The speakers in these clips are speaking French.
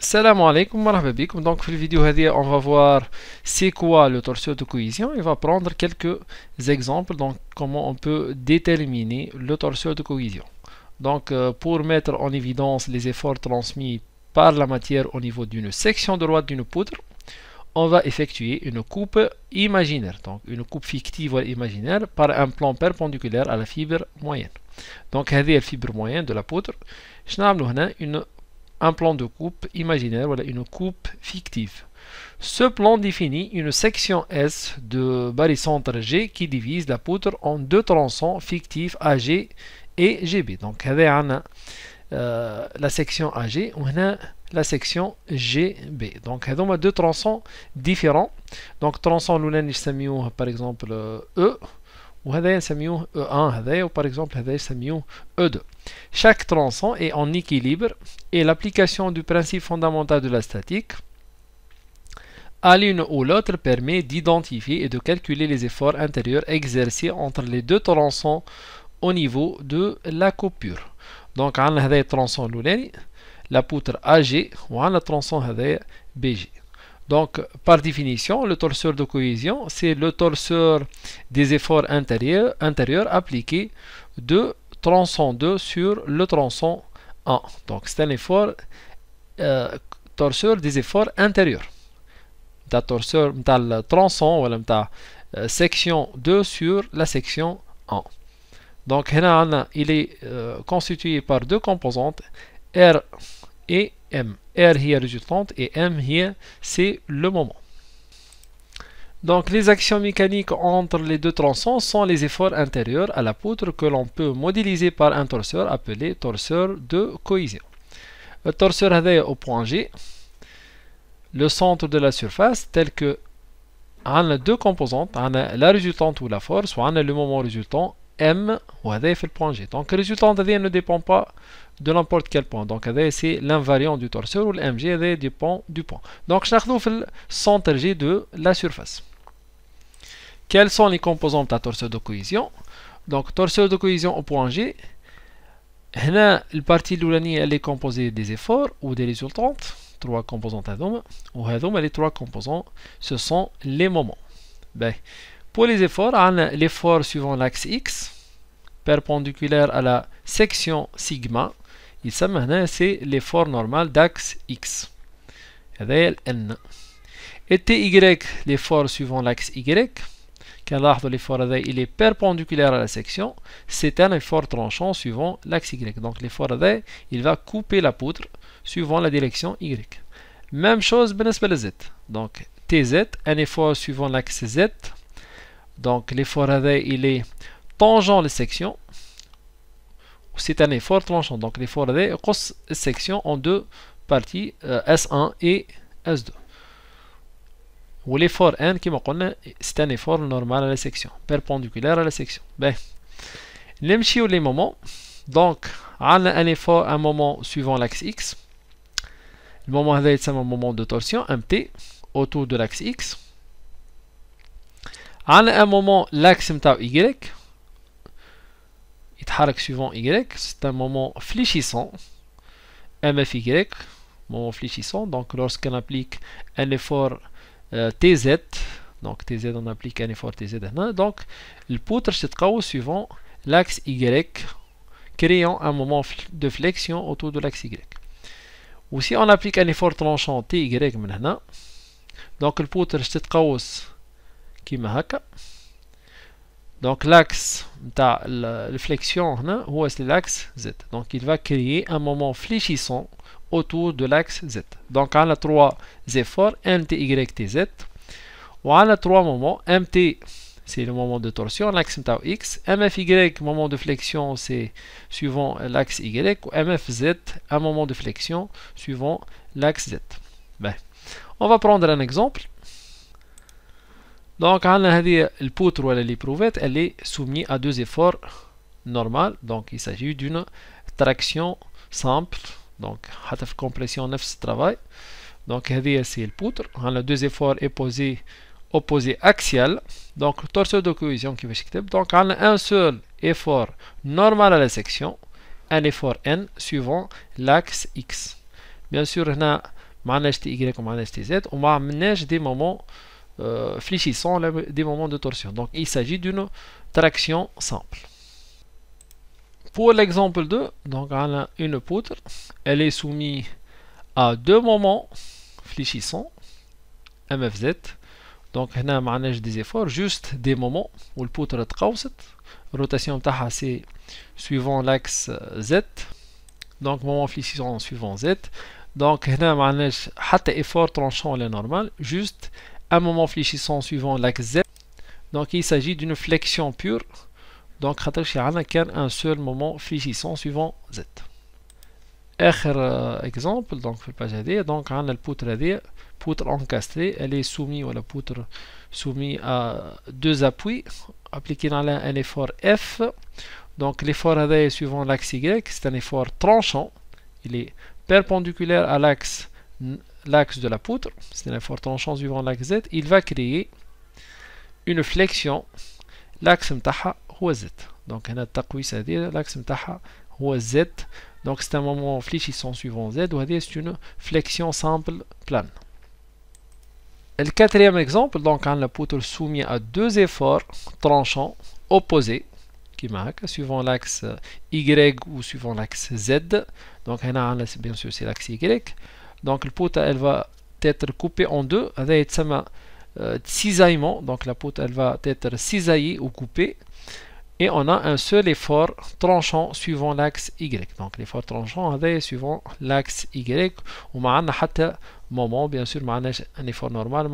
Salam alaikum wa rahmatullahi. Donc, dans la vidéo, on va voir c'est quoi le torseur de cohésion. On va prendre quelques exemples, donc comment on peut déterminer le torseur de cohésion. Donc, pour mettre en évidence les efforts transmis par la matière au niveau d'une section droite d'une poutre, on va effectuer une coupe imaginaire, donc une coupe fictive ou imaginaire par un plan perpendiculaire à la fibre moyenne. Donc, هذه la fibre moyenne de la poutre. Je n'ai un plan de coupe imaginaire, voilà, une coupe fictive. Ce plan définit une section S de barycentre G qui divise la poutre en deux tronçons fictifs AG et GB. Donc, la section AG ou la section GB. Donc, nous avons deux tronçons différents. Donc, tronçon l'oulani نسميوه par exemple E. وهذا نسميوه E1 هذا ou par exemple هذا نسميوه E2. Chaque tronçon est en équilibre et l'application du principe fondamental de la statique à l'une ou l'autre permet d'identifier et de calculer les efforts intérieurs exercés entre les deux tronçons au niveau de la coupure. Donc on a هذا tronçon l'oulani, la poutre AG ou on a tronçon هذا BG. Donc, par définition, le torseur de cohésion, c'est le torseur des efforts intérieurs appliqués de tronçon 2 sur le tronçon 1. Donc, c'est un effort, torseur des efforts intérieurs. Torseur, le tronçon, ou la section 2 sur la section 1. Donc, il est constitué par deux composantes, R et M. R est résultante et M c'est le moment. Donc les actions mécaniques entre les deux tronçons sont les efforts intérieurs à la poutre que l'on peut modéliser par un torseur appelé torseur de cohésion. Le torseur au point G, le centre de la surface, tel que on a deux composantes, on a la résultante ou la force, ou on a le moment résultant M ou fait le point G. Donc le résultant ne dépend pas de n'importe quel point. Donc c'est l'invariant du torseur ou l'MG dépend du point. Donc je vais le centre G de la surface. Quelles sont les composantes de la torseur de cohésion? Donc torseur de cohésion au point G, la partie de elle est composée des efforts ou des résultantes. Trois composantes ou les trois composants, ce sont les moments. Ben, pour les efforts, on a l'effort suivant l'axe X, perpendiculaire à la section sigma. Il c'est l'effort normal d'axe X. N. Et TY, l'effort suivant l'axe Y. Quand l'effort il est perpendiculaire à la section, c'est un effort tranchant suivant l'axe Y. Donc l'effort il va couper la poutre suivant la direction Y. Même chose بالنسبة Z. Donc TZ, un effort suivant l'axe Z. Donc l'effort il est tangent la section. C'est un effort tranchant. Donc l'effort est la section en deux parties, S1 et S2. Ou l'effort N, qui c'est un effort normal à la section, perpendiculaire à la section. Ben, les moments. Donc, on a un effort, un moment suivant l'axe X. Le moment c'est un moment de torsion, MT, autour de l'axe X. On a un moment, l'axe Y. Suivant Y, c'est un moment fléchissant, MFY, moment fléchissant. Donc lorsqu'on applique un effort TZ, donc TZ on applique un effort TZ, donc le poutre se trouve suivant l'axe Y, créant un moment de flexion autour de l'axe Y. Ou si on applique un effort tranchant TY, donc le poutre se trouve qui هكا. Donc l'axe de flexion c'est l'axe Z. Donc il va créer un moment fléchissant autour de l'axe Z. Donc on a trois efforts MT, Y, TZ. On a trois moments. MT c'est le moment de torsion, l'axe X. MFY, moment de flexion, c'est suivant l'axe Y. Ou MFZ, un moment de flexion suivant l'axe Z. Ben, on va prendre un exemple. Donc, le poutre ou l'éprouvette, elle est soumise à deux efforts normaux. Donc, il s'agit d'une traction simple. Donc, compression neuf travail. Donc, c'est le poutre. On a deux efforts opposés axial. Donc, le torseur de cohésion qui va s'écrire. Donc, on a un seul effort normal à la section. Un effort N suivant l'axe X. Bien sûr, on a معناش تي y ومعناش تي z وما عملناش des moments fléchissants, des moments de torsion. Donc il s'agit d'une traction simple. Pour l'exemple 2, donc on a une poutre, elle est soumise à deux moments fléchissants MFZ. Donc on a des efforts, juste des moments où le poutre est tqawset. Rotation c'est suivant l'axe Z. Donc moment fléchissant suivant Z. Donc on a un effort tranchant est normal, juste un moment fléchissant suivant l'axe Z. Donc il s'agit d'une flexion pure. Donc il y a un seul moment fléchissant suivant Z. Autre exemple, donc on a la poutre encastrée, elle est soumise à la poutre soumise à deux appuis appliqués dans un effort F. Donc l'effort est suivant l'axe Y, c'est un effort tranchant, il est perpendiculaire à l'axe de la poutre, c'est un effort tranchant suivant l'axe Z, il va créer une flexion, l'axe متاعها هو Z. Donc on a التقويس هذه l'axe متاعها هو Z. Donc c'est un moment fléchissant suivant Z, ou c'est une flexion simple plane. Le quatrième exemple, donc on a la poutre soumise à deux efforts tranchants opposés, qui marquent suivant l'axe Y ou suivant l'axe Z. Donc on a bien sûr c'est l'axe Y. Donc la poutre elle va être coupée en deux, avec cisaillement. Donc la poutre elle va être cisaillée ou coupée. Et on a un seul effort tranchant suivant l'axe Y. Donc l'effort tranchant est suivant l'axe Y. On a un moment, bien sûr, un effort normal,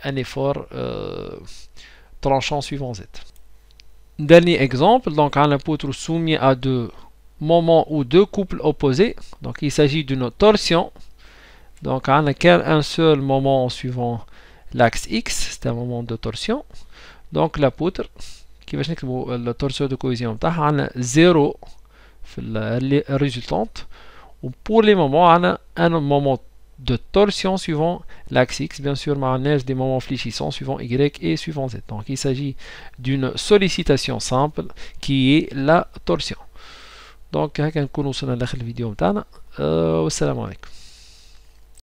un effort tranchant suivant Z. Dernier exemple, donc on a la poutre soumise à deux moments ou deux couples opposés. Donc il s'agit d'une torsion. Donc on a un seul moment suivant l'axe X, c'est un moment de torsion. Donc la poutre كيفاش نكتبوا التورسيون دو كويزيون تاعها عندنا 0 في الريزولتانت و pour les moments عندنا un moment de torsion suivant l'axe X. Bien sûr ما عندناش des moments fléchissants suivant Y et suivant Z. Donc il s'agit d'une sollicitation simple qui est la torsion. Donc هكا نكون وصلنا لاخر الفيديو تاعنا والسلام عليكم.